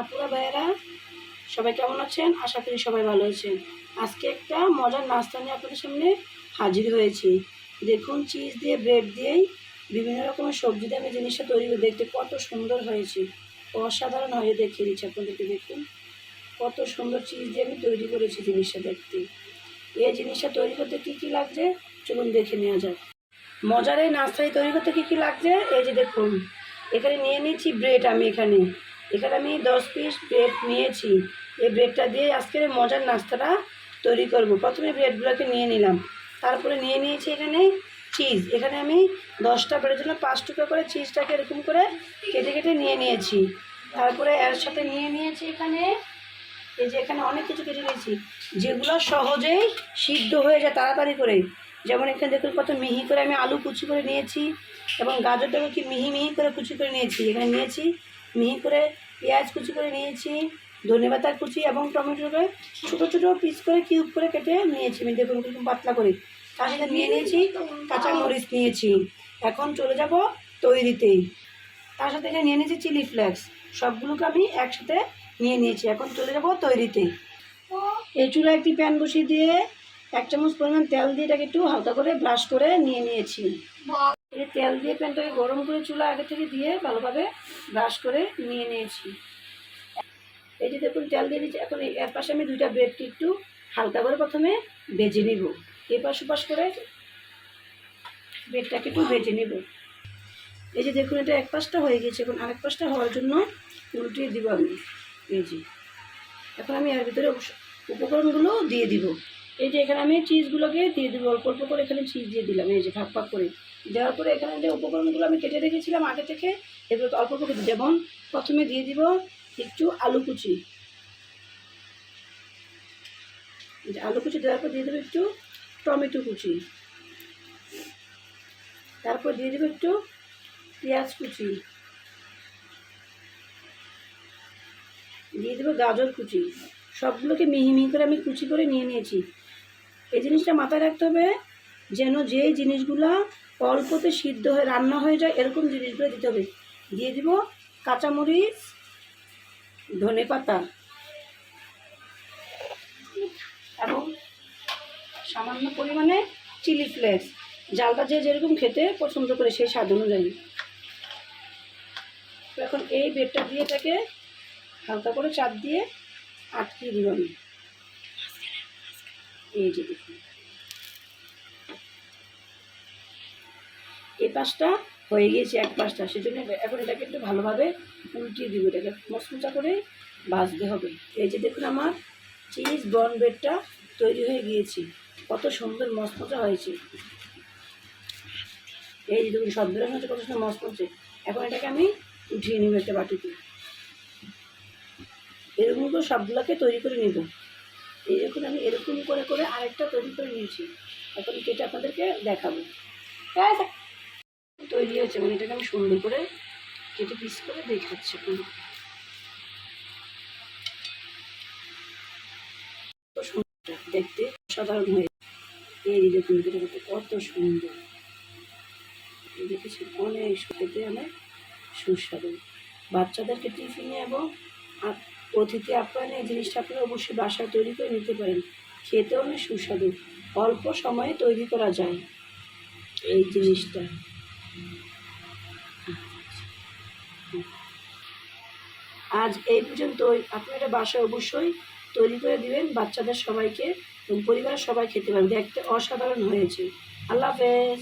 আপুরা ভাইয়েরা সবাই কেমন আছেন? আশা করি সবাই ভালো আছেন। আজকে একটা মজার নাস্তা নিয়ে আপনাদের সামনে হাজির হয়েছি। দেখুন, চিজ দিয়ে ব্রেড দিয়েই বিভিন্ন রকমের সবজি দিয়ে আমি জিনিসটা তৈরি করে দেখতে কত সুন্দর হয়েছে, অসাধারণ হয়ে দেখিয়ে দিচ্ছি আপনাদেরকে। দেখুন কত সুন্দর চিজ দিয়ে আমি তৈরি করেছি জিনিসটা দেখতে। এই জিনিসটা তৈরি করতে কী কী লাগছে চলুন দেখে নেওয়া যাক। মজার এই নাস্তাটি তৈরি করতে কী কী লাগছে এই যে দেখুন, এখানে নিয়ে নিয়েছি ব্রেড। এখানে আমি 10 পিস ব্রেড নিয়েছি। এই ব্রেডটা দিয়ে আজকের মজার নাস্তাটা তৈরি করব। প্রথমে ব্রেডগুলোকে নিয়ে নিলাম, তারপরে নিয়ে নিয়েছি এখানে চিজ। এখানে আমি 10টা ব্রেডের জন্য 5 টুকরো করে চিজটাকে এরকম করে কেটে কেটে নিয়ে নিয়েছি। তারপরে এর সাথে নিয়ে নিয়েছি এখানে এই যে এখানে অনেক কিছু কেটে নিয়েছি যেগুলো সহজেই সিদ্ধ হয়ে যায় তাড়াতাড়ি করে। যেমন এখানে দেখুন কত মিহি করে আমি আলু কুচি করে নিয়েছি, এবং গাজরটাকে কি মিহি মিহি করে কুচি করে নিয়েছি। এখানে নিয়েছি মিহি করে পেঁয়াজ কুচি করে নিয়েছি, ধনেপাতা কুচি এবং টমেটোকে ছোটো ছোটো পিস করে কিউব করে কেটে নিয়েছি আমি, দেখুন এরকম পাতলা করে। তার সাথে নিয়ে নিয়েছি কাঁচামরিচ নিয়েছি। এখন চলে যাব তৈরিতেই। তার সাথে এখানে নিয়ে নিয়েছি চিলি ফ্লেক্স। সবগুলোকে আমি একসাথে নিয়ে নিয়েছি। এখন চলে যাব তৈরিতে। এই চুলা একটি প্যান বসিয়ে দিয়ে 1 চামচ পরিমাণ তেল দিয়ে এটাকে একটু হালকা করে ব্রাশ করে নিয়ে নিয়েছি। এই তেল দিয়ে প্যানটাকে গরম করে চুলা আগে থেকে দিয়ে ভালোভাবে ব্রাশ করে নিয়ে নিয়েছি। এই যে দেখুন তেল দিয়ে দিচ্ছি। এখন এর পাশে আমি 2টা ব্রেডকে একটু হালকা করে প্রথমে ভেজে নিব। এপাশ ওপাশ করে ব্রেডটাকে একটু ভেজে নেব। এই যে দেখুন এটা এক পাশটা হয়ে গেছে, এখন আরেক পাশটা হওয়ার জন্য উল্টিয়ে দিব আমি। এই যে এখন আমি এর ভিতরে উপকরণগুলো দিয়ে দিব। এই যে এখানে আমি চিজগুলোকে দিয়ে দিব, অল্প অল্প করে এখানে চিজ দিয়ে দিলাম। এই যে ভাগ ভাগ করে দেওয়ার পরে এখানে যে উপকরণগুলো আমি কেটে রেখেছিলাম আগে থেকে এগুলো অল্প অল্প করে, যেমন প্রথমে দিয়ে দিব একটু আলু কুচি। আলু কুচি দেওয়ার পর দিয়ে দেবো একটু টমেটো কুচি, তারপর দিয়ে দেবো একটু পেঁয়াজ কুচি, দিয়ে দেবো গাজর কুচি। সবগুলোকে মিহি মিহি করে আমি কুচি করে নিয়ে নিয়েছি। এই জিনিসটা মাথায় রাখতে হবে যেন যেই জিনিসগুলো অল্পতে সিদ্ধ হয়ে রান্না হয়ে যায় এরকম জিনিসগুলো দিতে হবে। দিয়ে দিব কাঁচামরিচ, ধনেপাতা এবং সামান্য পরিমাণে চিলি ফ্লেক্স। জালটা যে যেরকম খেতে পছন্দ করে সেই স্বাদ অনুযায়ী। তো এখন এই ব্রেডটা দিয়ে এটাকে হালকা করে চাপ দিয়ে আটকিয়ে দিব আমি। এই যে দেখুন এই পাশটা হয়ে গিয়েছে এক পাশটা, সেজন্য এখন এটাকে একটু ভালোভাবে উল্টিয়ে দিব। এটাকে মচমচা করে ভাজতে হবে। এই যে দেখুন আমার চিজ বর্ন ব্রেডটা তৈরি হয়ে গিয়েছে, কত সুন্দর মচমচা হয়েছে। এই যে দেখুন সব বেরোনো হচ্ছে কত সুন্দর মচমচে। এখন এটাকে আমি উঠিয়ে নেব একটা বাটিতে। এরকম করে সবগুলোকে তৈরি করে নেব। এইরকম আমি এরকম করে করে আরেকটা তৈরি করে নিয়েছি। এখন কেটে আপনাদেরকে দেখাবো। তৈরি হয়েছে, মানে এটাকে আমি সুন্দর করে কেটে পিস করে দেখাচ্ছি। কত সুন্দর দেখতে, সাধারণ হয়ে। এই দেখুন এটা কত সুন্দর দেখেছি, অনেক খেতে অনেক সুস্বাদু। বাচ্চাদেরকে টিফিনে এবং অতিথি আপ্যায়নে এই জিনিসটা আপনারা অবশ্যই বাসায় তৈরি করে নিতে পারেন। খেতে অনেক সুস্বাদু, অল্প সময়ে তৈরি করা যায় এই জিনিসটা। আজ এই পর্যন্তই। আপনি এটা বাসায় অবশ্যই তৈরি করে দিবেন বাচ্চাদের সবাইকে, এবং পরিবারের সবাই খেতে পারবে। দেখতে অসাধারণ হয়েছে। আল্লাহ হাফেজ।